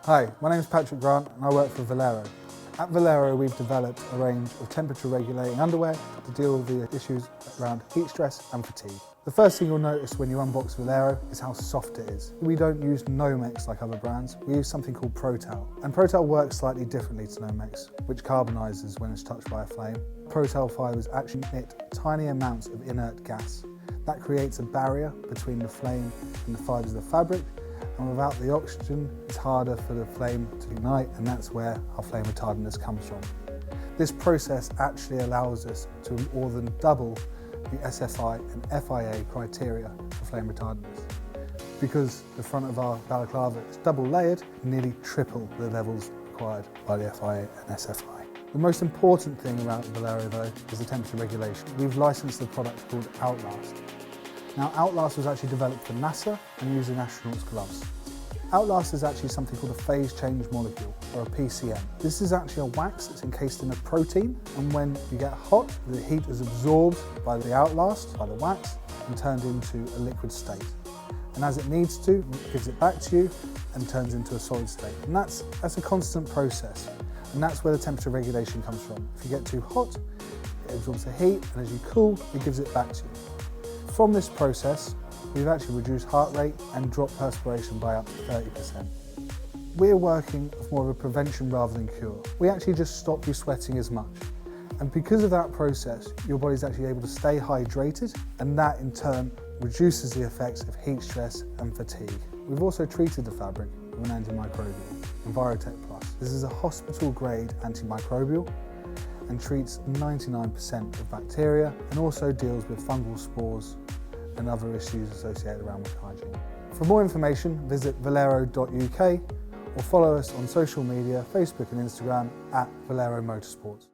Hi, my name is Patrick Grant and I work for Walero. At Walero we've developed a range of temperature regulating underwear to deal with the issues around heat stress and fatigue. The first thing you'll notice when you unbox Walero is how soft it is. We don't use Nomex like other brands, we use something called Protal. And Protal works slightly differently to Nomex, which carbonises when it's touched by a flame. Protal fibres actually emit tiny amounts of inert gas. That creates a barrier between the flame and the fibres of the fabric, and without the oxygen, it's harder for the flame to ignite, and that's where our flame retardantness comes from. This process actually allows us to more than double the SFI and FIA criteria for flame retardantness. Because the front of our balaclava is double layered, nearly triple the levels required by the FIA and SFI. The most important thing about Walero though is the temperature regulation. We've licensed a product called Outlast. Now Outlast was actually developed for NASA and using astronauts' gloves. Outlast is actually something called a phase change molecule, or a PCM. This is actually a wax that's encased in a protein, and when you get hot, the heat is absorbed by the Outlast, by the wax, and turned into a liquid state. And as it needs to, it gives it back to you and turns into a solid state. And that's a constant process. And that's where the temperature regulation comes from. If you get too hot, it absorbs the heat, and as you cool, it gives it back to you. From this process, we've actually reduced heart rate and dropped perspiration by up to 30%. We're working with more of a prevention rather than cure. We actually just stop you sweating as much. And because of that process, your body's actually able to stay hydrated, and that in turn reduces the effects of heat stress and fatigue. We've also treated the fabric with an antimicrobial, Envirotech Plus. This is a hospital-grade antimicrobial and treats 99% of bacteria, and also deals with fungal spores and other issues associated around with hygiene. For more information, visit walero.uk or follow us on social media, Facebook and Instagram at Walero Motorsports.